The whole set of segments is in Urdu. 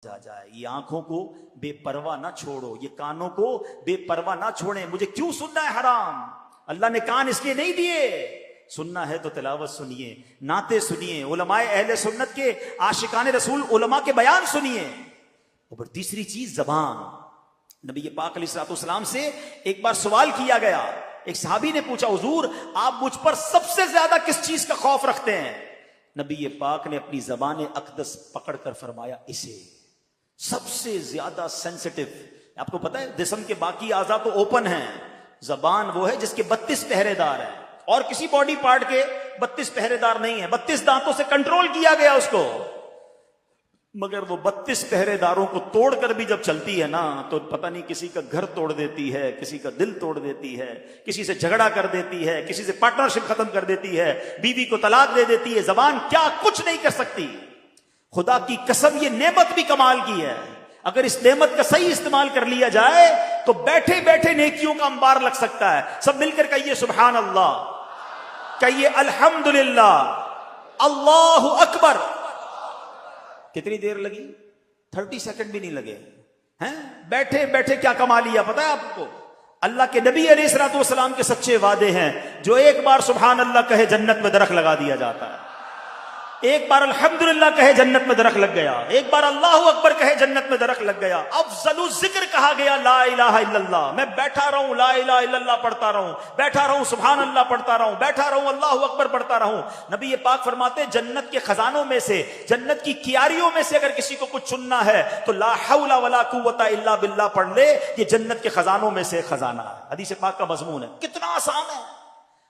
جا جائے. یہ آنکھوں کو بے پرواہ نہ چھوڑو, یہ کانوں کو بے پرواہ نہ چھوڑیں. مجھے کیوں سننا ہے حرام؟ اللہ نے کان اس لیے نہیں دیے. سننا ہے تو تلاوت سنیے, نعتیں سنیے, علماء اہل سنت کے عاشقان رسول علماء کے بیان سنیے. اور تیسری چیز زبان. نبی پاک علیہ الصلوۃ والسلام سے ایک بار سوال کیا گیا. ایک صحابی نے پوچھا, حضور آپ مجھ پر سب سے زیادہ کس چیز کا خوف رکھتے ہیں؟ نبی پاک نے اپنی زبان اقدس پکڑ کر فرمایا, اسے سب سے زیادہ سینسٹیو. آپ کو پتا ہے جسم کے باقی اعضاء تو اوپن ہیں, زبان وہ ہے جس کے 32 پہرے دار ہیں, اور کسی باڈی پارٹ کے 32 پہرے دار نہیں ہیں. 32 دانتوں سے کنٹرول کیا گیا اس کو, مگر وہ 32 پہرے داروں کو توڑ کر بھی جب چلتی ہے نا تو پتہ نہیں کسی کا گھر توڑ دیتی ہے, کسی کا دل توڑ دیتی ہے, کسی سے جھگڑا کر دیتی ہے, کسی سے پارٹنرشپ ختم کر دیتی ہے, بیوی کو طلاق دے دیتی ہے. زبان کیا کچھ نہیں کر سکتی. خدا کی قسم یہ نعمت بھی کمال کی ہے. اگر اس نعمت کا صحیح استعمال کر لیا جائے تو بیٹھے بیٹھے نیکیوں کا انبار لگ سکتا ہے. سب مل کر کہیے سبحان اللہ, کہیے الحمدللہ, اللہ اکبر. کتنی دیر لگی؟ 30 سیکنڈ بھی نہیں لگے ہیں. بیٹھے بیٹھے کیا کما لیا پتا ہے آپ کو؟ اللہ کے نبی علیہ الصلوۃ والسلام کے سچے وعدے ہیں. جو ایک بار سبحان اللہ کہے جنت میں درخت لگا دیا جاتا ہے. ایک بار الحمدللہ کہے جنت میں درخت لگ گیا. ایک بار اللہ اکبر کہے جنت میں درخت لگ گیا. افضل الذکر کہا گیا لا الہ الا اللہ. میں بیٹھا رہوں لا الہ الا اللہ پڑھتا رہوں, بیٹھا رہوں سبحان اللہ پڑھتا رہوں, بیٹھا رہوں اللہ اکبر پڑھتا رہوں. نبی پاک فرماتے جنت کے خزانوں میں سے, جنت کی کیاریوں میں سے اگر کسی کو کچھ چننا ہے تو لا حول ولا قوت الا باللہ پڑھ لے. یہ جنت کے خزانوں میں سے خزانہ ہے. حدیث پاک کا مضمون ہے. کتنا آسان ہے,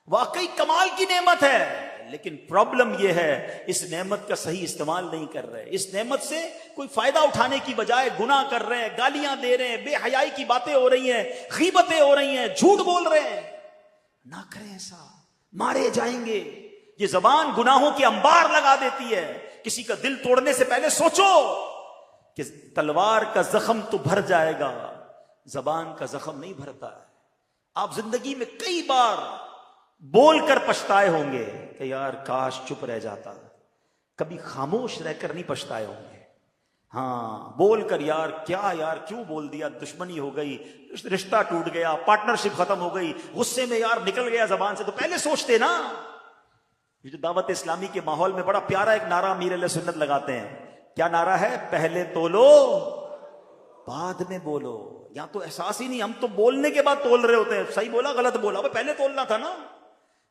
واقعی کمال کی نعمت ہے. لیکن پرابلم یہ ہے اس نعمت کا صحیح استعمال نہیں کر رہے. اس نعمت سے کوئی فائدہ اٹھانے کی بجائے گناہ کر رہے ہیں, گالیاں دے رہے ہیں, بے حیائی کی باتیں ہو رہی ہیں, غیبتیں ہو رہی ہیں, جھوٹ بول رہے ہیں. نہ کریں ایسا, مارے جائیں گے. یہ زبان گناہوں کے انبار لگا دیتی ہے. کسی کا دل توڑنے سے پہلے سوچو کہ تلوار کا زخم تو بھر جائے گا, زبان کا زخم نہیں بھرتا ہے. آپ زندگی میں کئی بار بول کر پچھتائے ہوں گے کہ یار کاش چپ رہ جاتا. کبھی خاموش رہ کر نہیں پچھتائے ہوں گے. ہاں بول کر یار کیوں بول دیا, دشمنی ہو گئی, رشتہ ٹوٹ گیا, پارٹنرشپ ختم ہو گئی, غصے میں یار نکل گیا زبان سے, تو پہلے سوچتے نا. یہ جو دعوت اسلامی کے ماحول میں بڑا پیارا ایک نعرہ امیر علیہ سنت لگاتے ہیں. کیا نعرہ ہے؟ پہلے تولو بعد میں بولو. یا تو احساس ہی نہیں, ہم تو بولنے کے بعد تول رہے ہوتے ہیں. صحیح بولا غلط بولا, پہلے تولنا تھا نا.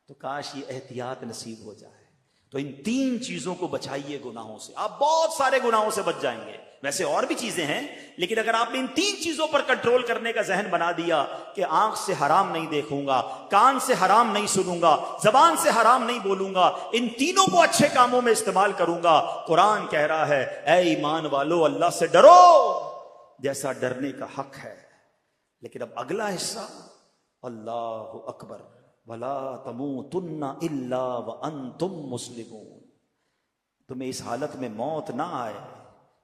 تو کاش یہ احتیاط نصیب ہو جائے. تو ان 3 چیزوں کو بچائیے گناہوں سے, آپ بہت سارے گناہوں سے بچ جائیں گے. ویسے اور بھی چیزیں ہیں, لیکن اگر آپ نے ان 3 چیزوں پر کنٹرول کرنے کا ذہن بنا دیا کہ آنکھ سے حرام نہیں دیکھوں گا, کان سے حرام نہیں سنوں گا, زبان سے حرام نہیں بولوں گا, ان تینوں کو اچھے کاموں میں استعمال کروں گا. قرآن کہہ رہا ہے اے ایمان والو اللہ سے ڈرو جیسا ڈرنے کا حق ہے. لیکن اب اگلا حصہ, اللہ اکبر وَلَا تَمُوتُنَّ إِلَّا وَأَنْتُمْ مُسْلِمُونَ. تمہیں اس حالت میں موت نہ آئے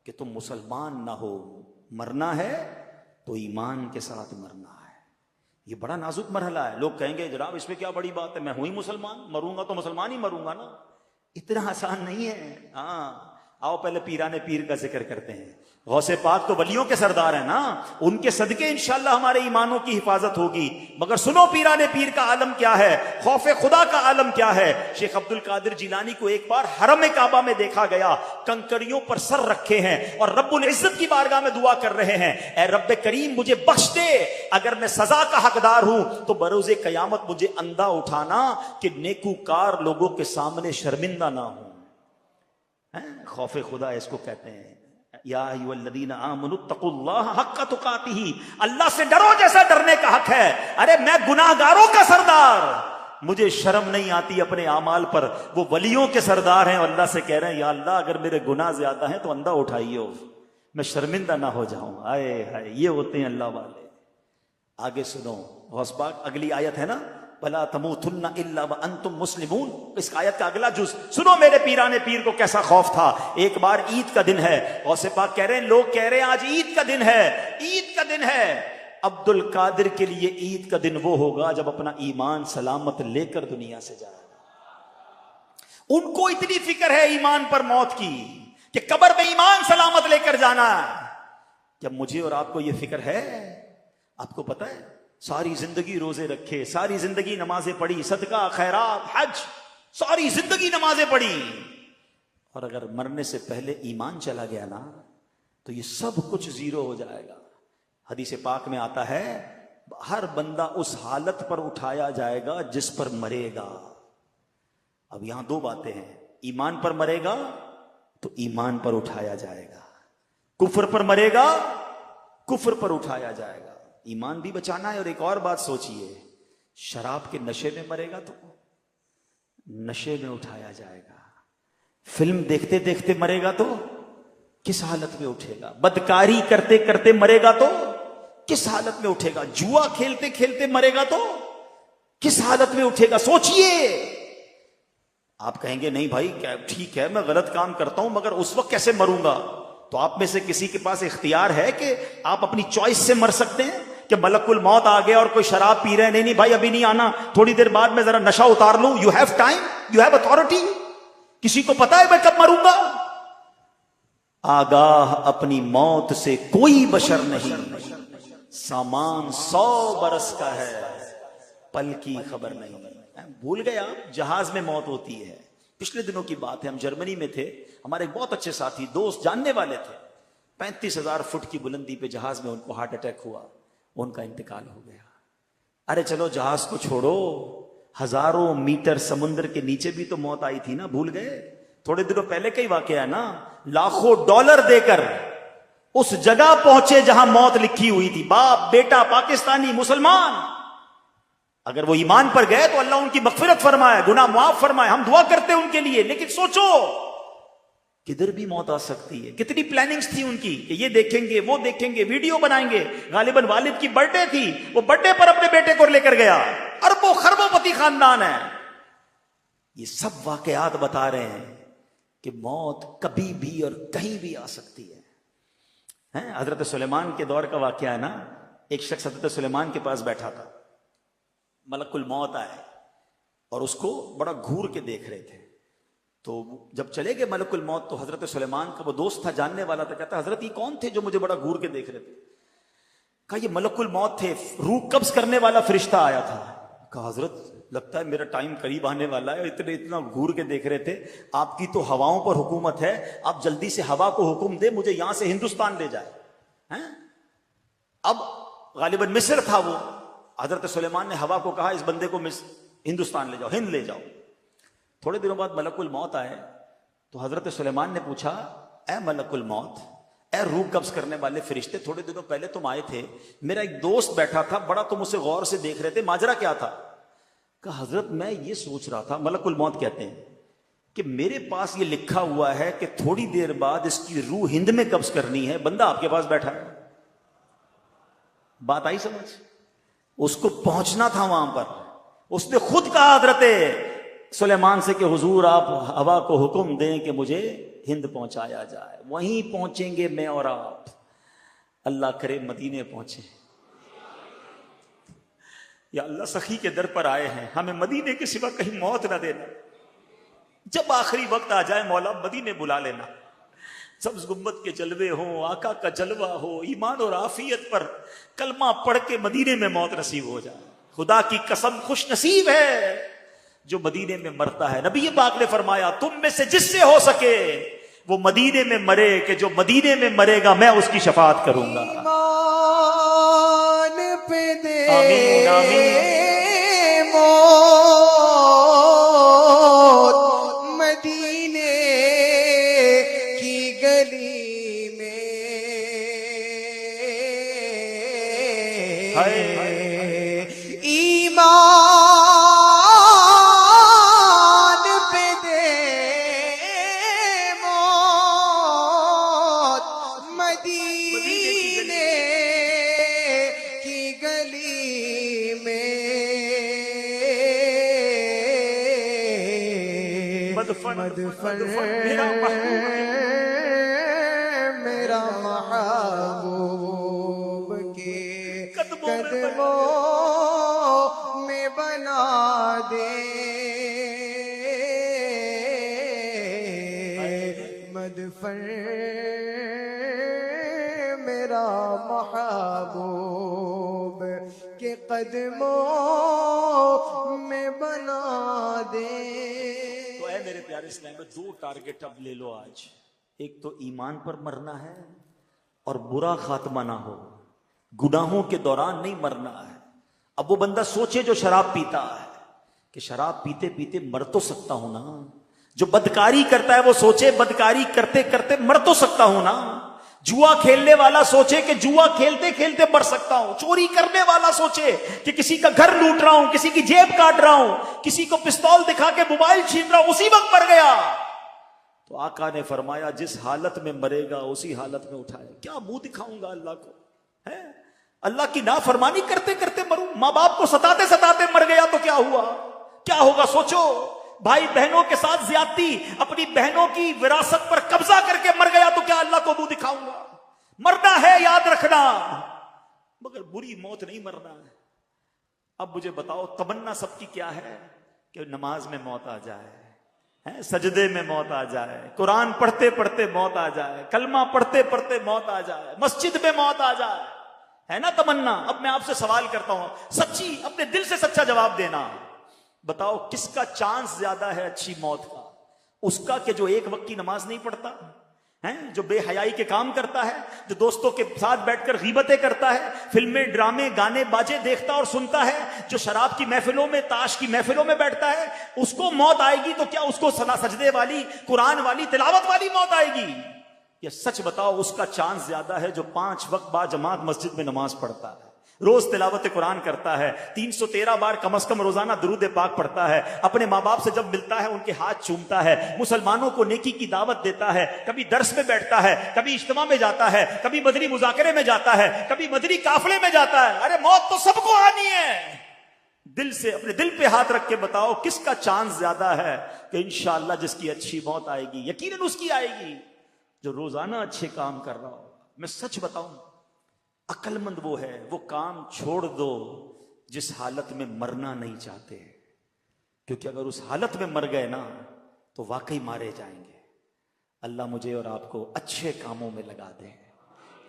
کہ تم مسلمان نہ ہو. مرنا ہے تو ایمان کے ساتھ مرنا ہے. یہ بڑا نازک مرحلہ ہے. لوگ کہیں گے جناب اس میں کیا بڑی بات ہے, میں ہوں ہی مسلمان, مروں گا تو مسلمان ہی مروں گا نا. اتنا آسان نہیں ہے. ہاں آؤ پہلے پیرانے پیر کا ذکر کرتے ہیں. غوث پاک تو ولیوں کے سردار ہیں نا, ان کے صدقے انشاءاللہ ہمارے ایمانوں کی حفاظت ہوگی. مگر سنو پیرانے پیر کا عالم کیا ہے, خوف خدا کا عالم کیا ہے. شیخ عبد القادر جیلانی کو ایک بار حرم کعبہ میں دیکھا گیا, کنکریوں پر سر رکھے ہیں اور رب العزت کی بارگاہ میں دعا کر رہے ہیں, اے رب کریم مجھے بخش دے, اگر میں سزا کا حقدار ہوں تو بروز قیامت مجھے اندھا اٹھانا کہ نیکوکار لوگوں کے سامنے شرمندہ نہ ہوں. خوف خدا اس کو کہتے ہیں. یا ایھا الذین آمنوا اتقوا اللہ حق تقاتہ, اللہ سے ڈرو جیسا ڈرنے کا حق ہے. ارے میں گناہگاروں کا سردار, مجھے شرم نہیں آتی اپنے اعمال پر. وہ ولیوں کے سردار ہیں اور اللہ سے کہہ رہے ہیں یا اللہ اگر میرے گناہ زیادہ ہیں تو اندھا اٹھائیے, میں شرمندہ نہ ہو جاؤں. آئے ہائے, یہ ہوتے ہیں اللہ والے. آگے سنو غوث پاک, اگلی آیت ہے نا وَلَا تَمُوتُنَّ إِلَّا وَأَنْتُمْ مُسْلِمُونَ. اس آیت کا اگلا جز سنو. میرے پیرانے پیر کو کیسا خوف تھا. ایک بار عید کا دن ہے, غوث پاک کہہ رہے ہیں, لوگ کہہ رہے ہیں آج عید کا دن ہے, عید کا دن ہے. عبد القادر کے لیے عید کا دن وہ ہوگا جب اپنا ایمان سلامت لے کر دنیا سے جائے. ان کو اتنی فکر ہے ایمان پر موت کی کہ قبر میں ایمان سلامت لے کر جانا ہے. جب مجھے اور آپ کو یہ فکر ہے, آپ کو پتا ہے ساری زندگی روزے رکھے, ساری زندگی نمازیں پڑھی, صدقہ خیرات حج, ساری زندگی نمازیں پڑھی, اور اگر مرنے سے پہلے ایمان چلا گیا نا تو یہ سب کچھ زیرو ہو جائے گا. حدیث پاک میں آتا ہے ہر بندہ اس حالت پر اٹھایا جائے گا جس پر مرے گا. اب یہاں دو باتیں ہیں, ایمان پر مرے گا تو ایمان پر اٹھایا جائے گا, کفر پر مرے گا کفر پر اٹھایا جائے گا. ایمان بھی بچانا ہے. اور ایک اور بات سوچئے, شراب کے نشے میں مرے گا تو نشے میں اٹھایا جائے گا, فلم دیکھتے دیکھتے مرے گا تو کس حالت میں اٹھے گا, بدکاری کرتے کرتے مرے گا تو کس حالت میں اٹھے گا, جوا کھیلتے کھیلتے مرے گا تو کس حالت میں اٹھے گا. سوچئے. آپ کہیں گے نہیں بھائی ٹھیک ہے میں غلط کام کرتا ہوں مگر اس وقت کیسے مروں گا. تو آپ میں سے کسی کے پاس اختیار ہے کہ آپ اپنی چوائس سے مر سکتے ہیں کہ ملک الموت آ گیا اور کوئی شراب پی رہے ہیں, نہیں بھائی ابھی نہیں آنا, تھوڑی دیر بعد میں ذرا نشہ اتار لوں. You have time, you have authority. کسی کو پتا ہے میں کب مروں گا؟ آگاہ اپنی موت سے کوئی بشر نہیں, سامان 100 برس کا ہے پل کی خبر نہیں. بھول گئے آپ جہاز میں موت ہوتی ہے. پچھلے دنوں کی بات ہے, ہم جرمنی میں تھے, ہمارے ایک بہت اچھے ساتھی دوست جاننے والے تھے, 35,000 فٹ کی بلندی پہ جہاز میں ان کو ہارٹ اٹیک ہوا, ان کا انتقال ہو گیا. ارے چلو جہاز کو چھوڑو, ہزاروں میٹر سمندر کے نیچے بھی تو موت آئی تھی نا, بھول گئے؟ تھوڑے دنوں پہلے کا ہی واقعہ ہے نا, لاکھوں ڈالر دے کر اس جگہ پہنچے جہاں موت لکھی ہوئی تھی, باپ بیٹا پاکستانی مسلمان. اگر وہ ایمان پر گئے تو اللہ ان کی مغفرت فرمائے, گناہ معاف فرمائے, ہم دعا کرتے ہیں ان کے لیے. لیکن سوچو کدھر بھی موت آ سکتی ہے. کتنی پلاننگز تھی ان کی کہ یہ دیکھیں گے وہ دیکھیں گے, ویڈیو بنائیں گے. غالباً والد کی برتھ ڈے تھی, وہ برتھ ڈے پر اپنے بیٹے کو لے کر گیا. اربوں خربوں پتی خاندان ہے. یہ سب واقعات بتا رہے ہیں کہ موت کبھی بھی اور کہیں بھی آ سکتی ہے. حضرت سلیمان کے دور کا واقعہ ہے نا, ایک شخص حضرت سلیمان کے پاس بیٹھا تھا, ملک الموت آئے اور اس کو بڑا گھور کے دیکھ رہے تھے. تو جب چلے گئے ملک الموت تو حضرت سلیمان کا وہ دوست تھا, جاننے والا تھا, کہتا حضرت یہ کون تھے جو مجھے بڑا گھور کے دیکھ رہے تھے؟ کہا یہ ملک الموت تھے, روح قبض کرنے والا فرشتہ آیا تھا. کہا حضرت لگتا ہے میرا ٹائم قریب آنے والا ہے, اتنا گھور کے دیکھ رہے تھے. آپ کی تو ہواؤں پر حکومت ہے, آپ جلدی سے ہوا کو حکم دے مجھے یہاں سے ہندوستان لے جائے. اب غالباً مصر تھا وہ. حضرت سلیمان نے ہوا کو کہا اس بندے کو ہندوستان لے جاؤ, ہند لے جاؤ. تھوڑے دنوں بعد ملک الموت آئے تو حضرت سلیمان نے پوچھا اے ملک الموت, اے روح قبض کرنے والے فرشتے, تھوڑے دنوں پہلے تم آئے تھے, میرا ایک دوست بیٹھا تھا, بڑا تم اسے غور سے دیکھ رہے تھے, ماجرا کیا تھا؟ کہا حضرت میں یہ سوچ رہا تھا, ملک الموت کہتے ہیں کہ میرے پاس یہ لکھا ہوا ہے کہ تھوڑی دیر بعد اس کی روح ہند میں قبض کرنی ہے, بندہ آپ کے پاس بیٹھا ہے. بات آئی سمجھ؟ اس کو پہنچنا تھا وہاں پر. اس نے خود کہا حضرت سلیمان سے کہ حضور آپ ہوا کو حکم دیں کہ مجھے ہند پہنچایا جائے. وہیں پہنچیں گے میں اور آپ, اللہ کرے مدینے پہنچے. یا اللہ سخی کے در پر آئے ہیں, ہمیں مدینے کے سوا کہیں موت نہ دینا. جب آخری وقت آ جائے مولا مدینے بلا لینا. سبز گنبد کے جلوے ہوں, آقا کا جلوہ ہو, ایمان اور عافیت پر کلمہ پڑھ کے مدینے میں موت نصیب ہو جائے. خدا کی قسم خوش نصیب ہے جو مدینے میں مرتا ہے. نبی پاک نے فرمایا تم میں سے جس سے ہو سکے وہ مدینے میں مرے, کہ جو مدینے میں مرے گا میں اس کی شفاعت کروں گا. ایمان پہ دے آمین آمین. موت مدینے کی گلی میں, ایمان پہ دے موت مدینے کی گلی میں. مدفن میرا محبوب کے قدموں میں بنا دے. مدفن سفر میرا محبوب کے قدموں میں بنا دے. تو اے میرے پیارے اسلام میں 2 ٹارگٹ اب لے لو آج. ایک تو ایمان پر مرنا ہے اور برا خاتمہ نہ ہو. گناہوں کے دوران نہیں مرنا ہے. اب وہ بندہ سوچے جو شراب پیتا ہے کہ شراب پیتے پیتے مر تو سکتا ہوں نا. جو بدکاری کرتا ہے وہ سوچے بدکاری کرتے کرتے مر تو سکتا ہوں نا. جوا کھیلنے والا سوچے کہ جوا کھیلتے کھیلتے مر سکتا ہوں. چوری کرنے والا سوچے کہ کسی کا گھر لوٹ رہا ہوں, کسی کی جیب کاٹ رہا ہوں, کسی کو پستول دکھا کے موبائل چھین رہا ہوں, اسی وقت مر گیا. تو آقا نے فرمایا جس حالت میں مرے گا اسی حالت میں اٹھائے. کیا منہ دکھاؤں گا اللہ کو؟ ہے اللہ کی نافرمانی کرتے کرتے مروں. ماں باپ کو ستاتے ستاتے مر گیا تو کیا ہوا؟ کیا ہوگا سوچو. بھائی بہنوں کے ساتھ زیادتی, اپنی بہنوں کی وراثت پر قبضہ کر کے مر گیا تو کیا اللہ کو منہ دکھاؤں گا؟ مرنا ہے یاد رکھنا, مگر بری موت نہیں مرنا ہے. اب مجھے بتاؤ تمنا سب کی کیا ہے؟ کہ نماز میں موت آ جائے, سجدے میں موت آ جائے, قرآن پڑھتے پڑھتے موت آ جائے, کلمہ پڑھتے پڑھتے موت آ جائے, مسجد میں موت آ جائے, ہے نا تمنا. اب میں آپ سے سوال کرتا ہوں, سچی اپنے دل سے سچا جواب دینا. بتاؤ کس کا چانس زیادہ ہے اچھی موت کا؟ اس کا کہ جو ایک وقت کی نماز نہیں پڑھتا ہے, جو بے حیائی کے کام کرتا ہے, جو دوستوں کے ساتھ بیٹھ کر غیبتیں کرتا ہے, فلمیں ڈرامے گانے باجے دیکھتا اور سنتا ہے, جو شراب کی محفلوں میں تاش کی محفلوں میں بیٹھتا ہے, اس کو موت آئے گی تو کیا اس کو سجدے والی قرآن والی تلاوت والی موت آئے گی؟ یہ سچ بتاؤ اس کا چانس زیادہ ہے جو 5 وقت با جماعت مسجد میں نماز پڑھتا ہے, روز تلاوت قرآن کرتا ہے, 313 بار کم از کم روزانہ درود پاک پڑھتا ہے, اپنے ماں باپ سے جب ملتا ہے ان کے ہاتھ چومتا ہے, مسلمانوں کو نیکی کی دعوت دیتا ہے, کبھی درس میں بیٹھتا ہے, کبھی اجتماع میں جاتا ہے, کبھی مدنی مذاکرے میں جاتا ہے, کبھی مدنی قافلے میں جاتا ہے. ارے موت تو سب کو آنی ہے. دل سے اپنے دل پہ ہاتھ رکھ کے بتاؤ کس کا چانس زیادہ ہے کہ انشاءاللہ جس کی اچھی موت آئے گی؟ یقیناً اس کی آئے گی جو روزانہ اچھے کام کر رہا ہو. میں سچ بتاؤں, عقل مند وہ ہے, وہ کام چھوڑ دو جس حالت میں مرنا نہیں چاہتے, کیونکہ اگر اس حالت میں مر گئے نا تو واقعی مارے جائیں گے. اللہ مجھے اور آپ کو اچھے کاموں میں لگا دے,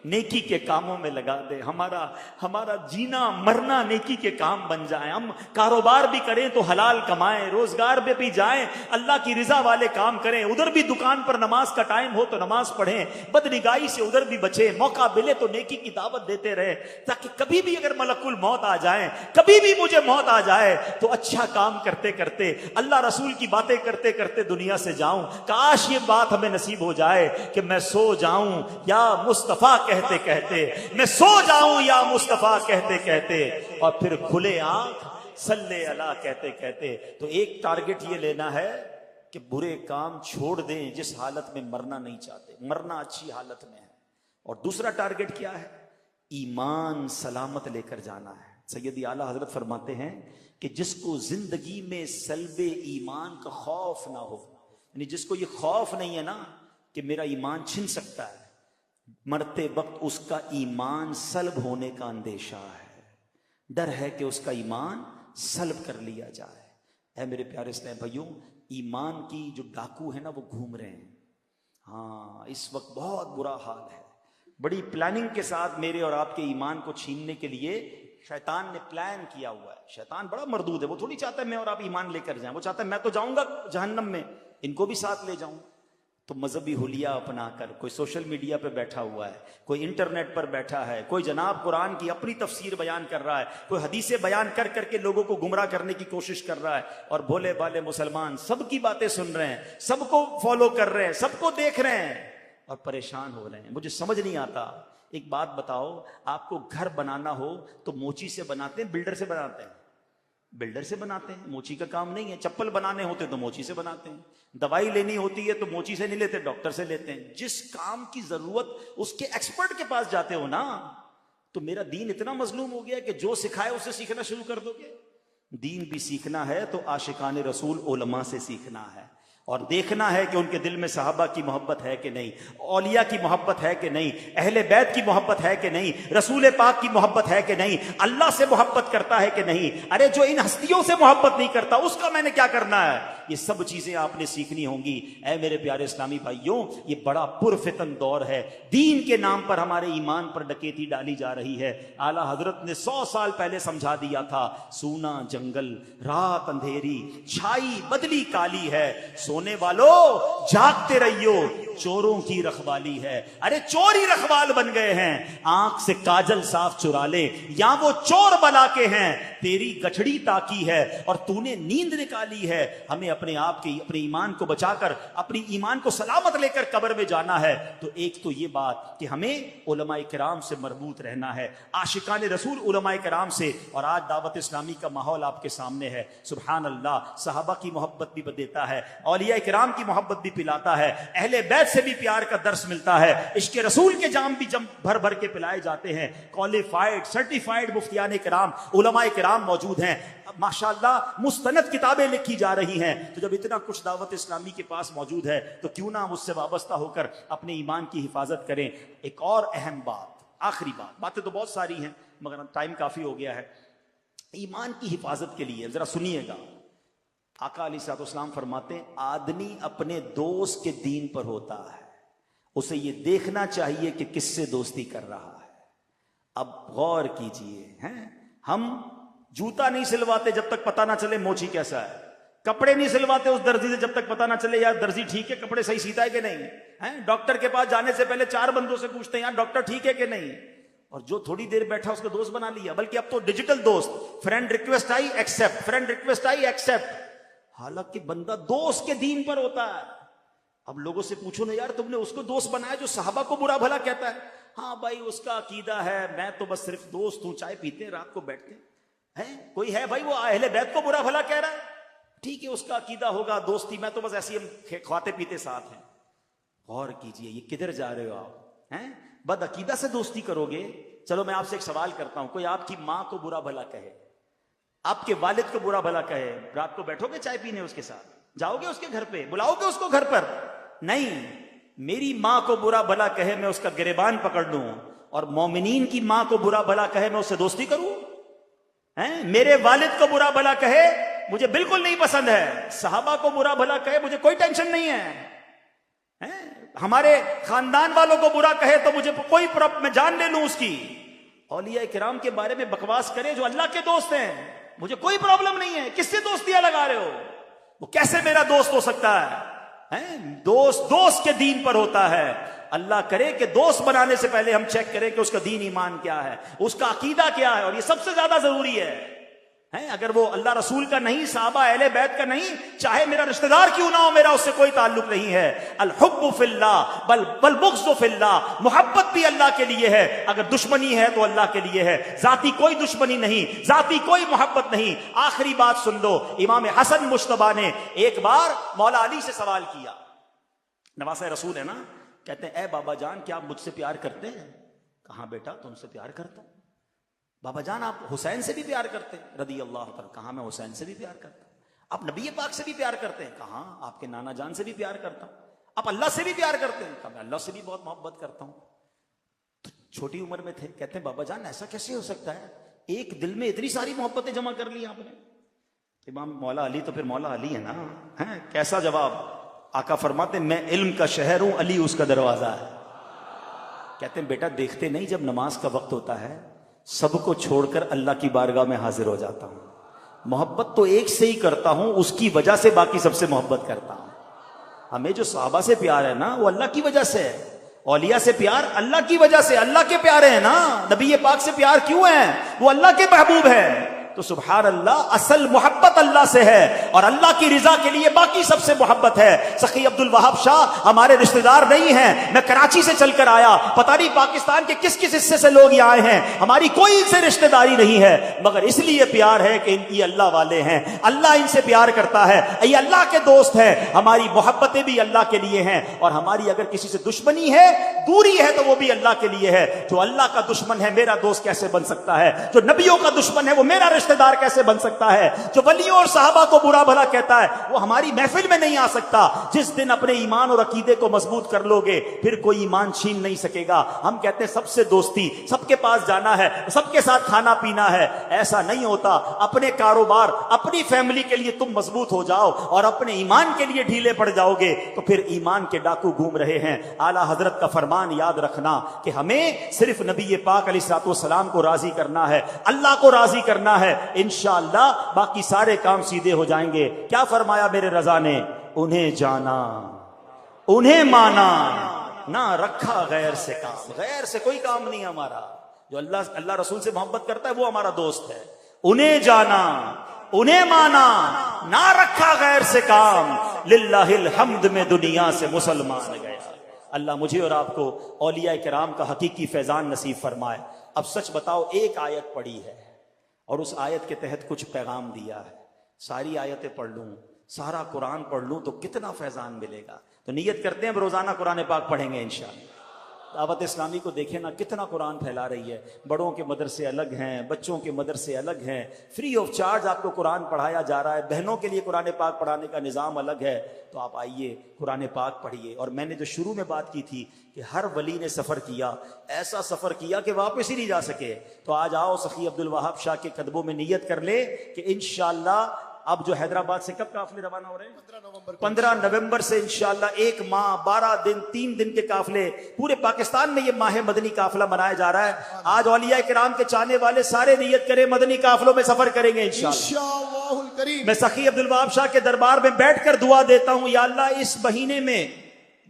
نیکی کے کاموں میں لگا دے. ہمارا جینا مرنا نیکی کے کام بن جائیں. ہم کاروبار بھی کریں تو حلال کمائیں, روزگار پہ بھی جائیں اللہ کی رضا والے کام کریں, ادھر بھی دکان پر نماز کا ٹائم ہو تو نماز پڑھیں, بدنگاہی سے ادھر بھی بچیں, موقع ملے تو نیکی کی دعوت دیتے رہے, تاکہ کبھی بھی اگر ملک الموت آ جائیں, کبھی بھی مجھے موت آ جائے تو اچھا کام کرتے کرتے اللہ رسول کی باتیں کرتے کرتے دنیا سے جاؤں. کاش یہ بات ہمیں نصیب ہو جائے کہ میں سو جاؤں یا مصطفیٰ کہتے کہتے, میں سو جاؤں یا مصطفیٰ کہتے کہتے, اور پھر کھلے آنکھ صلی اللہ کہتے کہتے. تو ایک ٹارگٹ یہ لینا ہے کہ برے کام چھوڑ دیں جس حالت میں مرنا نہیں چاہتے, مرنا اچھی حالت میں ہے. اور دوسرا ٹارگٹ کیا ہے؟ ایمان سلامت لے کر جانا ہے. سیدی اعلیٰ حضرت فرماتے ہیں کہ جس کو زندگی میں سلب ایمان کا خوف نہ ہو, یعنی جس کو یہ خوف نہیں ہے نا کہ میرا ایمان چھن سکتا ہے, مرتے وقت اس کا ایمان سلب ہونے کا اندیشہ ہے, ڈر ہے کہ اس کا ایمان سلب کر لیا جائے. اے میرے پیارے اسلام بھائیوں, ایمان کی جو ڈاکو ہے نا وہ گھوم رہے ہیں. ہاں اس وقت بہت برا حال ہے. بڑی پلاننگ کے ساتھ میرے اور آپ کے ایمان کو چھیننے کے لیے شیطان نے پلان کیا ہوا ہے. شیطان بڑا مردود ہے, وہ تھوڑی چاہتا ہے میں اور آپ ایمان لے کر جائیں, وہ چاہتا ہے میں تو جاؤں گا جہنم میں, ان کو بھی ساتھ لے جاؤں. تو مذہبی حلیہ اپنا کر کوئی سوشل میڈیا پہ بیٹھا ہوا ہے, کوئی انٹرنیٹ پر بیٹھا ہے, کوئی جناب قرآن کی اپنی تفسیر بیان کر رہا ہے, کوئی حدیثیں بیان کر کر کے لوگوں کو گمراہ کرنے کی کوشش کر رہا ہے, اور بھولے بھالے مسلمان سب کی باتیں سن رہے ہیں, سب کو فالو کر رہے ہیں, سب کو دیکھ رہے ہیں اور پریشان ہو رہے ہیں. مجھے سمجھ نہیں آتا. ایک بات بتاؤ, آپ کو گھر بنانا ہو تو موچی سے بناتے ہیں بلڈر سے بناتے ہیں؟ بلڈر سے بناتے ہیں, موچی کا کام نہیں ہے. چپل بنانے ہوتے تو موچی سے بناتے ہیں, دوائی لینی ہوتی ہے تو موچی سے نہیں لیتے, ڈاکٹر سے لیتے ہیں. جس کام کی ضرورت اس کے ایکسپرٹ کے پاس جاتے ہو نا. تو میرا دین اتنا مظلوم ہو گیا کہ جو سکھائے اسے سیکھنا شروع کر دو گے. دین بھی سیکھنا ہے تو عاشقان رسول علماء سے سیکھنا ہے, اور دیکھنا ہے کہ ان کے دل میں صحابہ کی محبت ہے کہ نہیں، اولیاء کی محبت ہے کہ نہیں، اہل بیت کی محبت ہے کہ نہیں، رسول پاک کی محبت ہے کہ نہیں، اللہ سے محبت کرتا ہے کہ نہیں۔ ارے جو ان ہستیوں سے محبت نہیں کرتا اس کا میں نے کیا کرنا ہے؟ یہ سب چیزیں آپ نے سیکھنی ہوں گی۔ اے میرے پیارے اسلامی بھائیوں، یہ بڑا پرفتن دور ہے، دین کے نام پر ہمارے ایمان پر ڈکیتی ڈالی جا رہی ہے۔ اعلیٰ حضرت نے 100 سال پہلے سمجھا دیا تھا، سونا جنگل، رات اندھیری، چھائی بدلی کالی ہے، سونے والو جاگتے رہیو، چوروں کی رکھوالی ہے۔ ارے چور ہی رکھوال بن گئے ہیں، آنکھ سے کاجل صاف چرا لے، یا وہ چور بلا کے ہیں، تیری گٹھڑی تاکی ہے اور تو نے نیند نکالی ہے۔ ہمیں اپنے آپ کی اپنے ایمان کو بچا کر اپنی ایمان کو سلامت لے کر قبر میں جانا ہے۔ تو ایک تو یہ بات کہ ہمیں علماء کرام سے مربوط رہنا ہے، عاشقان رسول علماء کرام سے۔ اور آج دعوت اسلامی کا ماحول آپ کے سامنے ہے، سبحان اللہ، صحابہ کی محبت بھی دیتا ہے، اولیاء کرام کی محبت بھی پلاتا ہے، اہل بیت سے بھی پیار کا درس ملتا ہے، عشق رسول کے جام بھی بھر بھر کے پلائے جاتے ہیں۔ کوالیفائڈ سرٹیفائڈ مفتیان کرام علماء کرام موجود ہیں، ماشاءاللہ مستند کتابیں لکھی جا رہی ہیں۔ تو جب اتنا کچھ دعوت اسلامی کے پاس موجود ہے تو کیوں نہ ہم اس سے وابستہ ہو کر اپنے ایمان کی حفاظت کریں۔ ایک اور اہم بات، آخری بات، باتیں تو بہت ساری ہیں مگر ٹائم کافی ہو گیا ہے۔ ایمان کی حفاظت کے لیے ذرا سنیے گا، آقا علیہ الصلوۃ والسلام فرماتے ہیں آدمی اپنے دوست کے دین پر ہوتا ہے، اسے یہ دیکھنا چاہیے کہ کس سے دوستی کر رہا ہے۔ اب غور کیجئے، ہم جوتا نہیں سلواتے جب تک پتہ نہ چلے موچی کیسا ہے، کپڑے نہیں سلواتے اس درزی سے جب تک پتہ نہ چلے یار درزی ٹھیک ہے، کپڑے صحیح سیتا ہے کہ نہیں، ڈاکٹر کے پاس جانے سے پہلے 4 بندوں سے پوچھتے ہیں یار ڈاکٹر ٹھیک ہے کہ نہیں، اور جو تھوڑی دیر بیٹھا اس کو دوست بنا لیا۔ بلکہ اب تو ڈیجیٹل دوست، friend request I accept, friend request I accept, حالانکہ بندہ دوست کے دین پر ہوتا ہے۔ اب لوگوں سے پوچھو نا یار تم نے اس کو دوست بنایا جو صحابہ کو برا بھلا کہتا ہے؟ ہاں بھائی اس کا عقیدہ ہے، میں تو بس صرف دوست ہوں، چائے پیتے ہیں رات کو بیٹھتے ہیں۔ کوئی ہے بھائی وہ اہل بیت کو برا بھلا کہہ رہا ہے؟ ٹھیک ہے اس کا عقیدہ ہوگا، دوستی، میں تو بس ایسی ہم کھاتے پیتے ساتھ ہیں۔ غور کیجئے یہ کدھر جا رہے ہو آپ؟ بد عقیدہ سے دوستی کرو گے؟ چلو میں آپ سے ایک سوال کرتا ہوں، کوئی آپ کی ماں کو برا بھلا کہے، آپ کے والد کو برا بھلا کہے، رات کو بیٹھو گے چائے پینے اس کے ساتھ؟ جاؤ گے اس کے گھر پہ؟ بلاؤ گے اس کو گھر پر؟ نہیں۔ میری ماں کو برا بھلا کہے میں اس کا گریبان پکڑ لوں، اور مومنین کی ماں کو برا بھلا کہے میں اس سے دوستی کروں؟ میرے والد کو برا بھلا کہے مجھے بالکل نہیں پسند ہے، صحابہ کو برا بھلا کہے مجھے کوئی ٹینشن نہیں ہے، ہمارے خاندان والوں کو برا کہے تو مجھے کوئی میں جان لے لوں اس کی، اولیاء کرام کے بارے میں بکواس کرے جو اللہ کے دوست ہیں مجھے کوئی پرابلم نہیں ہے۔ کس سے دوستیاں لگا رہے ہو؟ وہ کیسے میرا دوست ہو سکتا ہے؟ دوست کے دین پر ہوتا ہے۔ اللہ کرے کہ دوست بنانے سے پہلے ہم چیک کریں کہ اس کا دین ایمان کیا ہے، اس کا عقیدہ کیا ہے، اور یہ سب سے زیادہ ضروری ہے۔ اگر وہ اللہ رسول کا نہیں، صحابہ اہل بیت کا نہیں، چاہے میرا رشتہ دار کیوں نہ ہو، میرا اس سے کوئی تعلق نہیں ہے۔ الحب فی اللہ والبغض فی اللہ، محبت بھی اللہ کے لیے ہے، اگر دشمنی ہے تو اللہ کے لیے ہے، ذاتی کوئی دشمنی نہیں، ذاتی کوئی محبت نہیں۔ آخری بات سن لو، امام حسن مجتبیٰ نے ایک بار مولا علی سے سوال کیا، نواسہ رسول ہے نا، کہتے ہیں اے بابا جان کیا آپ مجھ سے پیار کرتے ہیں؟ کہاں بیٹا تم سے پیار کرتا ہوں۔ بابا جان آپ حسین سے بھی پیار کرتے ہیں رضی اللہ عنہ؟ کہاں میں حسین سے بھی پیار کرتا ہوں۔ آپ نبی پاک سے بھی پیار کرتے ہیں؟ کہاں آپ کے نانا جان سے بھی پیار کرتا ہوں۔ آپ اللہ سے بھی پیار کرتے ہیں؟ کہا میں اللہ سے بھی بہت محبت کرتا ہوں۔ تو چھوٹی عمر میں تھے، کہتے ہیں بابا جان ایسا کیسے ہو سکتا ہے، ایک دل میں اتنی ساری محبتیں جمع کر لی آپ نے؟ امام مولا علی تو پھر مولا علی ہے نا، کیسا جواب؟ آقا فرماتے میں علم کا شہر ہوں، علی اس کا دروازہ ہے۔ کہتے ہیں بیٹا دیکھتے نہیں جب نماز کا وقت ہوتا ہے سب کو چھوڑ کر اللہ کی بارگاہ میں حاضر ہو جاتا ہوں، محبت تو ایک سے ہی کرتا ہوں، اس کی وجہ سے باقی سب سے محبت کرتا ہوں۔ ہمیں جو صحابہ سے پیار ہے نا وہ اللہ کی وجہ سے ہے، اولیاء سے پیار اللہ کی وجہ سے، اللہ کے پیارے ہیں نا، نبی پاک سے پیار کیوں ہے؟ وہ اللہ کے محبوب ہے۔ تو سبحان اللہ، اصل محبت اللہ سے ہے، اور اللہ کی رضا کے لیے باقی سب سے محبت ہے۔ سخی عبد الوہاب شاہ ہمارے رشتہ دار نہیں ہیں، میں کراچی سے چل کر آیا، پتہ نہیں پاکستان کے کس کس حصے سے لوگ یہاں آئے ہیں، ہماری کوئی ان سے رشتہ داری نہیں ہے، مگر اس لیے پیار ہے کہ یہ اللہ والے ہیں، اللہ ان سے پیار کرتا ہے، یہ اللہ کے دوست ہیں، ہماری محبتیں بھی اللہ کے لیے ہیں، اور ہماری اگر کسی سے دشمنی ہے، دوری ہے، تو وہ بھی اللہ کے لیے ہے۔ جو اللہ کا دشمن ہے میرا دوست کیسے بن سکتا ہے؟ جو نبیوں کا دشمن ہے وہ میرا رشتہ دار کیسے بن سکتا ہے؟ جو ولیوں اور صحابہ کو برا بھلا کہتا ہے وہ ہماری محفل میں نہیں آ سکتا. جس دن اپنے ایمان اور عقیدے کو مضبوط کر لو گے پھر کوئی ایمان چھین نہیں سکے گا. ہم کہتے ہیں سب سے دوستی، سب کے پاس جانا ہے، سب کے ساتھ کھانا پینا ہے. ایسا نہیں ہوتا. اپنے کاروبار، اپنی فیملی کے لیے تم مضبوط ہو جاؤ اور اپنے ایمان کے لیے ڈھیلے پڑ جاؤ گے تو پھر ایمان کے ڈاکو گھوم رہے ہیں. اعلیٰ حضرت کا فرمان یاد رکھنا کہ ہمیں صرف نبی پاک علیہ الصلوۃ والسلام کو راضی کرنا ہے، اللہ کو راضی کرنا ہے. انشاءاللہ باقی سارے کام سیدھے ہو جائیں گے. کیا فرمایا میرے رضا نے؟ انہیں جانا، انہیں مانا، نہ رکھا غیر سے کام. غیر سے کوئی کام نہیں ہمارا. جو اللہ رسول سے محبت کرتا ہے وہ ہمارا دوست ہے. انہیں جانا، انہیں مانا، نہ رکھا غیر سے کام. للہ الحمد میں دنیا سے مسلمان گیا. اللہ مجھے اور آپ کو اولیاء کرام کا حقیقی فیضان نصیب فرمائے. اب سچ بتاؤ، ایک آیت پڑھی ہے اور اس آیت کے تحت کچھ پیغام دیا ہے. ساری آیتیں پڑھ لوں، سارا قرآن پڑھ لوں تو کتنا فیضان ملے گا. تو نیت کرتے ہیں روزانہ قرآن پاک پڑھیں گے انشاءاللہ. دعوت اسلامی کو دیکھیں نا کتنا قرآن پھیلا رہی ہے. بڑوں کے مدرسے الگ ہیں، بچوں کے مدرسے الگ ہیں. فری آف چارج آپ کو قرآن پڑھایا جا رہا ہے. بہنوں کے لیے قرآن پاک پڑھانے کا نظام الگ ہے. تو آپ آئیے قرآن پاک پڑھیے. اور میں نے جو شروع میں بات کی تھی کہ ہر ولی نے سفر کیا، ایسا سفر کیا کہ واپس ہی نہیں جا سکے. تو آج آؤ سخی عبد الوہاب شاہ کے قدموں میں نیت کر لے کہ انشاءاللہ اب جو حیدرآباد سے کب قافلے روانہ ہو رہے ہیں؟ 15 نومبر سے انشاءاللہ 1 ماہ 12 دن 3 دن کے قافلے پورے پاکستان میں یہ ماہ مدنی قافلہ منایا جا رہا ہے. آج اولیاء کرام کے چاہنے والے سارے نیت کریں مدنی قافلوں میں سفر کریں گے انشاءاللہ. میں سخی عبد الوہاب شاہ کے دربار میں بیٹھ کر دعا دیتا ہوں، یا اللہ اس مہینے میں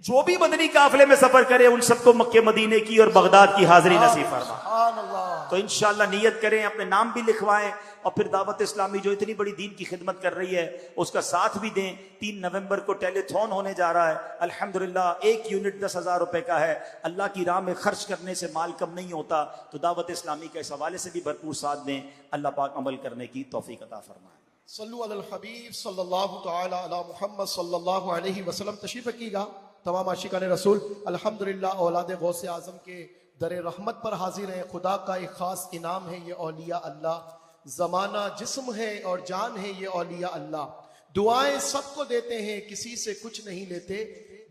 جو بھی مدنی قافلے میں سفر کرے ان سب کو مکے مدینے کی اور بغداد کی حاضری نصیب فرما. تو انشاءاللہ نیت کریں، اپنے نام بھی لکھوائیں اور پھر دعوت اسلامی جو اتنی بڑی دین کی خدمت کر رہی ہے اس کا ساتھ بھی دیں. 3 نومبر کو ٹیلی تھون ہونے جا رہا ہے. الحمدللہ 1 یونٹ 10,000 روپے کا ہے. اللہ کی راہ میں خرچ کرنے سے مال کم نہیں ہوتا. تو دعوت اسلامی کے اس حوالے سے بھی بھرپور ساتھ دیں. اللہ پاک عمل کرنے کی توفیق عطا فرمائے. صلو علی الحبیب صلی اللہ تعالی علی محمد صلی اللہ علیہ وسلم. تشریف رکھیے گا تمام عاشقان رسول. الحمدللہ اولاد غوث اعظم کے در رحمت پر حاضر ہیں. خدا کا ایک خاص انعام ہے یہ اولیاء اللہ. زمانہ جسم ہے اور جان ہے یہ اولیاء اللہ. دعائیں سب کو دیتے ہیں کسی سے کچھ نہیں لیتے.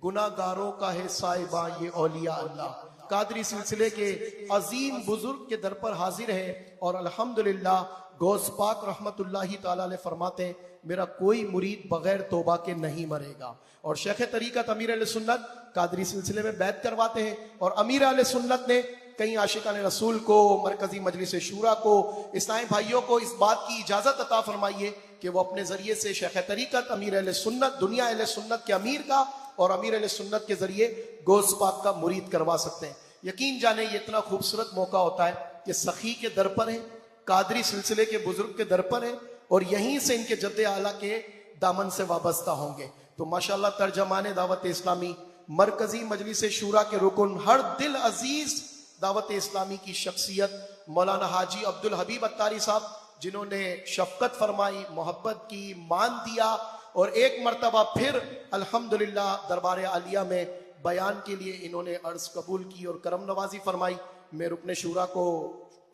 گناہ گاروں کا ہے صاحباں یہ اولیاء اللہ. قادری سلسلے کے عظیم بزرگ کے در پر حاضر ہے اور الحمدللہ غوث پاک رحمت اللہ تعالی علیہ فرماتے ہیں میرا کوئی مرید بغیر توبہ کے نہیں مرے گا. اور شیخ طریقت امیر اہل سنت قادری سلسلے میں بیعت کرواتے ہیں اور امیر اہل سنت نے کئی عاشقان رسول کو، مرکزی مجلس شورا کو، اسلامی بھائیوں کو اس بات کی اجازت عطا فرمائیے کہ وہ اپنے ذریعے سے شیخ طریقت امیر اہل سنت، دنیا اہل سنت کے امیر کا اور امیر اہل سنت کے ذریعے غوث پاک کا مرید کروا سکتے ہیں. یقین جانیں یہ اتنا خوبصورت موقع ہوتا ہے کہ سخی کے در پر ہے، قادری سلسلے کے بزرگ کے در پر ہے اور یہیں سے ان کے جد اعلیٰ کے دامن سے وابستہ ہوں گے. تو ماشاءاللہ ترجمان دعوت اسلامی، مرکزی مجلس شورا کے رکن، ہر دل عزیز دعوت اسلامی کی شخصیت مولانا حاجی عبد الحبیب اتاری صاحب جنہوں نے شفقت فرمائی، محبت کی، مان دیا اور ایک مرتبہ پھر الحمدللہ دربار عالیہ میں بیان کے لیے انہوں نے عرض قبول کی اور کرم نوازی فرمائی. میں رکن شورا کو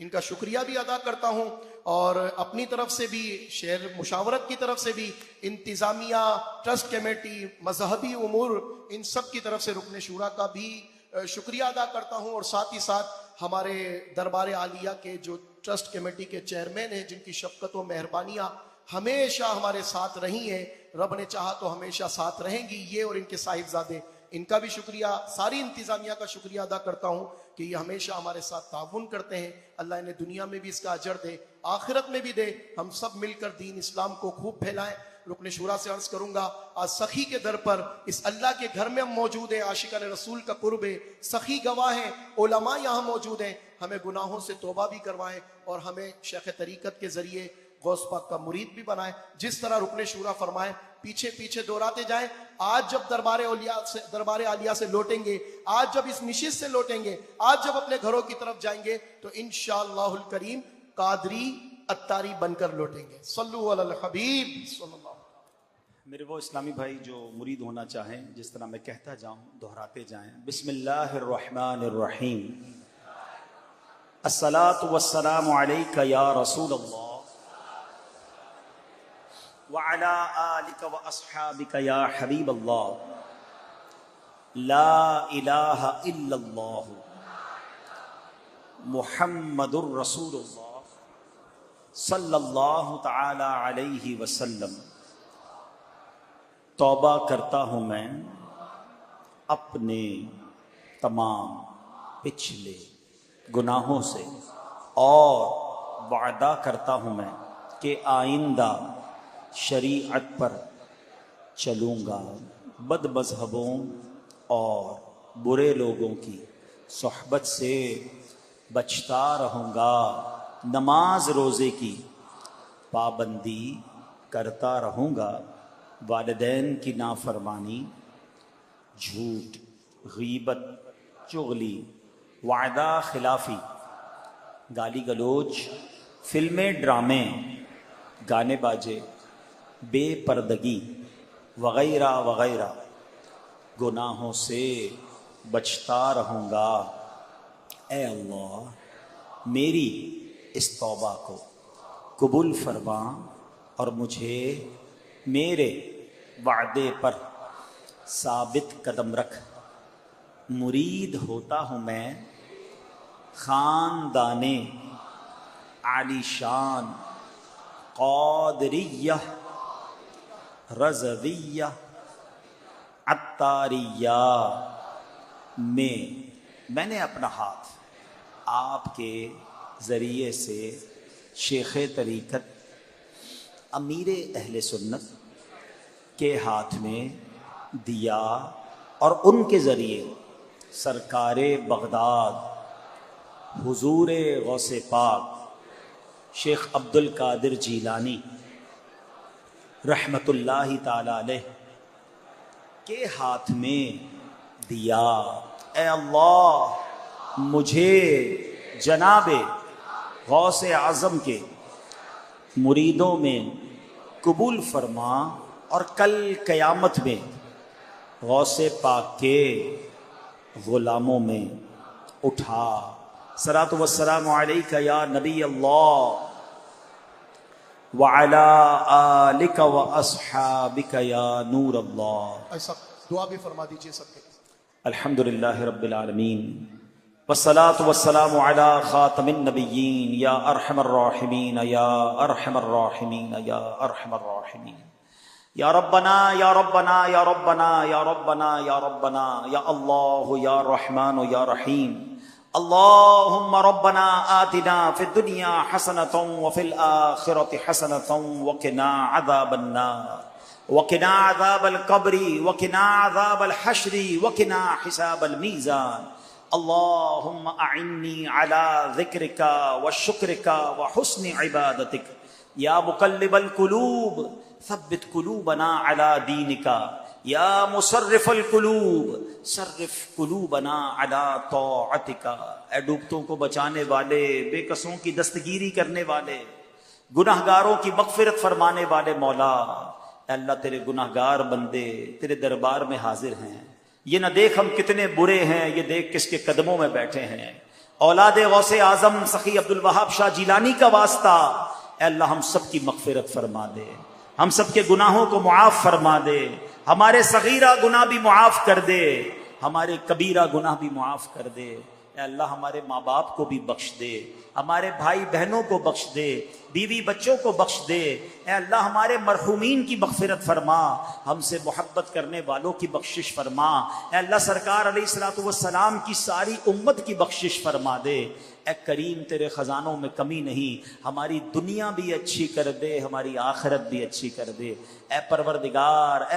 ان کا شکریہ بھی ادا کرتا ہوں اور اپنی طرف سے بھی، شہر مشاورت کی طرف سے بھی، انتظامیہ، ٹرسٹ کمیٹی، مذہبی امور، ان سب کی طرف سے رکن شورا کا بھی شکریہ ادا کرتا ہوں. اور ساتھ ہی ساتھ ہمارے دربار عالیہ کے جو ٹرسٹ کمیٹی کے چیئرمین ہیں جن کی شفقت و مہربانیاں ہمیشہ ہمارے ساتھ رہی ہیں، رب نے چاہا تو ہمیشہ ساتھ رہیں گی، یہ اور ان کے صاحبزادے، ان کا بھی شکریہ، ساری انتظامیہ کا شکریہ ادا کرتا ہوں کہ یہ ہمیشہ ہمارے ساتھ تعاون کرتے ہیں. اللہ انہیں دنیا میں بھی اس کا اجر دے، آخرت میں بھی دے. ہم سب مل کر دین اسلام کو خوب پھیلائیں. رکن شورا سے عرض کروں گا آج سخی کے در پر اس اللہ کے گھر میں ہم موجود ہیں، عاشقان رسول کا قرب ہے، سخی گواہ ہیں، علماء یہاں موجود ہیں. ہمیں گناہوں سے توبہ بھی کروائیں اور ہمیں شیخ طریقت کے ذریعے غوث پاک کا مرید بھی بنائیں. جس طرح رکن شورا فرمائیں پیچھے پیچھے دوہراتے جائیں. آج جب دربار عالیہ سے لوٹیں گے، آج جب اس نشست سے لوٹیں گے، آج جب اپنے گھروں کی طرف جائیں گے تو انشاءاللہ الکریم قادری اتاری بن کر لوٹیں گے. صلو علی الحبیب صلی اللہ علیہ وسلم. میرے وہ اسلامی بھائی جو مرید ہونا چاہیں، جس طرح میں کہتا جاؤں دہراتے جائیں. بسم اللہ الرحمن الرحیم. الصلاۃ والسلام علیک یا رسول اللہ. وعلى آلك وأصحابك يا حبيب الله لا إله إلا الله محمد رسول الله صلی اللہ تعالی علیہ وسلم۔ توبہ کرتا ہوں میں اپنے تمام پچھلے گناہوں سے، اور وعدہ کرتا ہوں میں کہ آئندہ شریعت پر چلوں گا، بد مذہبوں اور برے لوگوں کی صحبت سے بچتا رہوں گا، نماز روزے کی پابندی کرتا رہوں گا، والدین کی نافرمانی، جھوٹ، غیبت، چغلی، وعدہ خلافی، گالی گلوچ، فلمیں، ڈرامے، گانے باجے، بے پردگی وغیرہ وغیرہ گناہوں سے بچتا رہوں گا۔ اے اللہ میری اس توبہ کو قبول فرما اور مجھے میرے وعدے پر ثابت قدم رکھ۔ مرید ہوتا ہوں میں خاندان عالی شان قادریہ، رضویہ، عطاریہ میں نے اپنا ہاتھ آپ کے ذریعے سے شیخ طریقت امیر اہل سنت کے ہاتھ میں دیا، اور ان کے ذریعے سرکار بغداد حضور غوث پاک شیخ عبد القادر جیلانی رحمت اللہ تعالی علیہ کے ہاتھ میں دیا۔ اے اللہ مجھے جناب غوث اعظم کے مریدوں میں قبول فرما، اور کل قیامت میں غوث پاک کے غلاموں میں اٹھا۔ صلاۃ والسلام علیک یا نبی اللہ وعلی آلک واصحابک یا نور اللہ۔ ایسا دعا بھی فرما دیجئے سب کے۔ الحمدللہ رب العالمین والصلاة والسلام علی خاتم النبیین یا ارحم الراحمین یا ارحم الراحمین یا ارحم الراحمین۔ یا ربنا یا ربنا یا ربنا یا ربنا یا ربنا یا اللہ یا رحمان یا رحیم۔ اللہم ربنا آتنا فی الدنیا حسنۃ وفی الآخرۃ حسنۃ وقنا عذاب النار وقنا عذاب القبر وقنا عذاب الحشر وقنا حساب المیزان۔ اللہم اعنی علی ذکرک وشکرک وحسن عبادتک یا مقلب القلوب ثبت قلوبنا علی دینک یا مصرف القلوب صرف قلوبنا علی طاعتک۔ اے ڈوبتوں کو بچانے والے، بے کسوں کی دستگیری کرنے والے، گناہگاروں کی مغفرت فرمانے والے مولا، اے اللہ تیرے گناہگار بندے تیرے دربار میں حاضر ہیں، یہ نہ دیکھ ہم کتنے برے ہیں، یہ دیکھ کس کے قدموں میں بیٹھے ہیں۔ اولاد غوث اعظم سخی عبد الوہاب شاہ جیلانی کا واسطہ اے اللہ ہم سب کی مغفرت فرما دے، ہم سب کے گناہوں کو معاف فرما دے، ہمارے صغیرہ گناہ بھی معاف کر دے، ہمارے کبیرہ گناہ بھی معاف کر دے۔ اے اللہ ہمارے ماں باپ کو بھی بخش دے، ہمارے بھائی بہنوں کو بخش دے، بیوی بچوں کو بخش دے۔ اے اللہ ہمارے مرحومین کی مغفرت فرما، ہم سے محبت کرنے والوں کی بخشش فرما۔ اے اللہ سرکار علیہ الصلوۃ والسلام کی ساری امت کی بخشش فرما دے۔ اے کریم تیرے خزانوں میں کمی نہیں، ہماری دنیا بھی اچھی کر دے، ہماری آخرت بھی اچھی کر دے۔ اے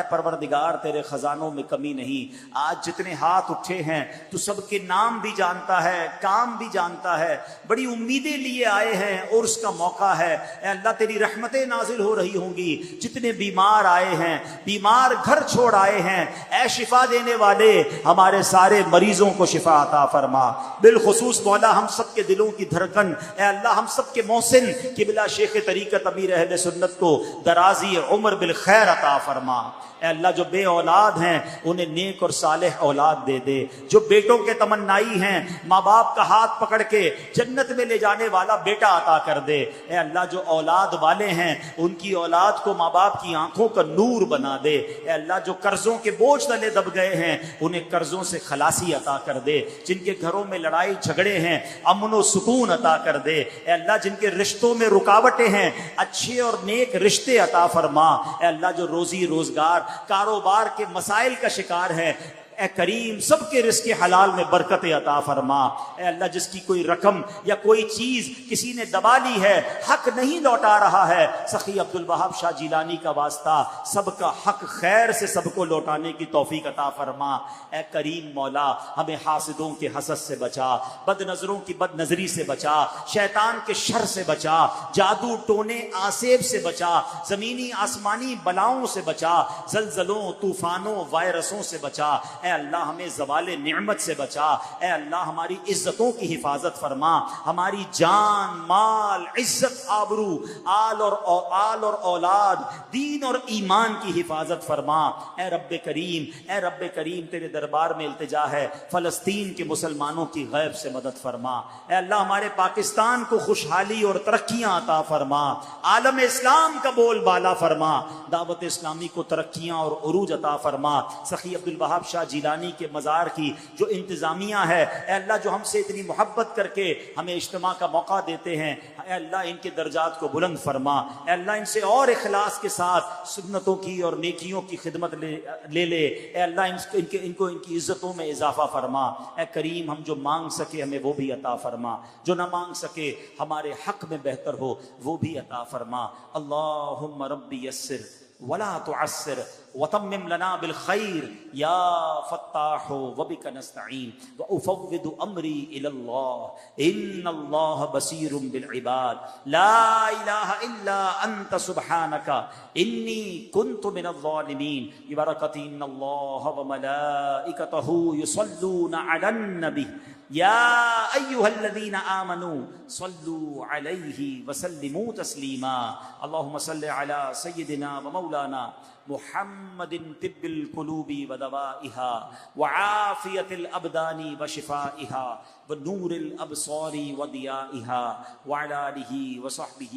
پروردگار تیرے خزانوں میں کمی نہیں۔ آج جتنے ہاتھ اٹھے ہیں تو سب کے نام بھی جانتا ہے، کام بھی جانتا ہے، بڑی امیدیں لیے آئے ہیں اور اس کا موقع ہے۔ اے اللہ تیری رحمتیں نازل ہو رہی ہوں گی، جتنے بیمار آئے ہیں، بیمار گھر چھوڑ آئے ہیں، اے شفا دینے والے ہمارے سارے مریضوں کو شفا عطا فرما۔ بالخصوص مولا ہم سب کے کے دلوں کی دھڑکن، اے اللہ ہم سب کے محسن قبلہ شیخ طریقت امیر اہل سنت کو درازی عمر بالخیر عطا فرما۔ اے اللہ جو بے اولاد ہیں انہیں نیک اور صالح اولاد دے دے، جو بیٹوں کے تمنائی ہیں ماں باپ کا ہاتھ پکڑ کے جنت میں لے جانے والا بیٹا عطا کر دے۔ اے اللہ جو اولاد والے ہیں ان کی اولاد کو ماں باپ کی آنکھوں کا نور بنا دے۔ اے اللہ جو قرضوں کے بوجھ تلے دب گئے ہیں انہیں قرضوں سے خلاصی عطا کر دے، جن کے گھروں میں لڑائی جھگڑے ہیں امن و سکون عطا کر دے۔ اے اللہ جن کے رشتوں میں رکاوٹیں ہیں اچھے اور نیک رشتے عطا فرما۔ اے اللہ جو روزی روزگار کاروبار کے مسائل کا شکار ہے، اے کریم سب کے رزق حلال میں برکت عطا فرما۔ اے اللہ جس کی کوئی رقم یا کوئی چیز کسی نے دبا لی ہے، حق نہیں لوٹا رہا ہے، سخی عبد الوہاب شاہ جیلانی کا واسطہ سب کا حق خیر سے سب کو لوٹانے کی توفیق عطا فرما۔ اے کریم مولا ہمیں حاسدوں کے حسد سے بچا، بد نظروں کی بد نظری سے بچا، شیطان کے شر سے بچا، جادو ٹونے آسیب سے بچا، زمینی آسمانی بلاؤں سے بچا، زلزلوں طوفانوں وائرسوں سے بچا۔ اے اللہ ہمیں زوال نعمت سے بچا۔ اے اللہ ہماری عزتوں کی حفاظت فرما، ہماری جان مال عزت آبرو آل اور اولاد دین اور ایمان کی حفاظت فرما۔ اے رب کریم تیرے دربار میں التجا ہے فلسطین کے مسلمانوں کی غیب سے مدد فرما۔ اے اللہ ہمارے پاکستان کو خوشحالی اور ترقیاں عطا فرما، عالم اسلام کا بول بالا فرما، دعوت اسلامی کو ترقیاں اور عروج عطا فرما۔ سخی عبد الوہاب شاہ جیلانی کے مزار کی جو انتظامیہ ہے، اے اللہ جو ہم سے اتنی محبت کر کے ہمیں اجتماع کا موقع دیتے ہیں، اے اللہ ان کے درجات کو بلند فرما۔ اے اللہ ان سے اور اخلاص کے ساتھ سنتوں کی اور نیکیوں کی خدمت لے لے۔ اے اللہ ان کی عزتوں میں اضافہ فرما۔ اے کریم ہم جو مانگ سکے ہمیں وہ بھی عطا فرما، جو نہ مانگ سکے ہمارے حق میں بہتر ہو وہ بھی عطا فرما۔ اللہم ربی یسر ولا تعسر وتمم لنا بالخير يا فتاح وبك نستعين وافوض امري الى الله ان الله بصير بالعباد لا اله الا انت سبحانك اني كنت من الظالمين ببركة ان الله وملائكته يصلون على النبي يا أيها الذين آمنوا صلوا عليه وسلموا تسليما اللهم صل على سيدنا ومولانا محمد طب القلوب ودوائها وعافية الأبدان وشفائها ونور الأبصار وضيائها وعلى آله وصحبه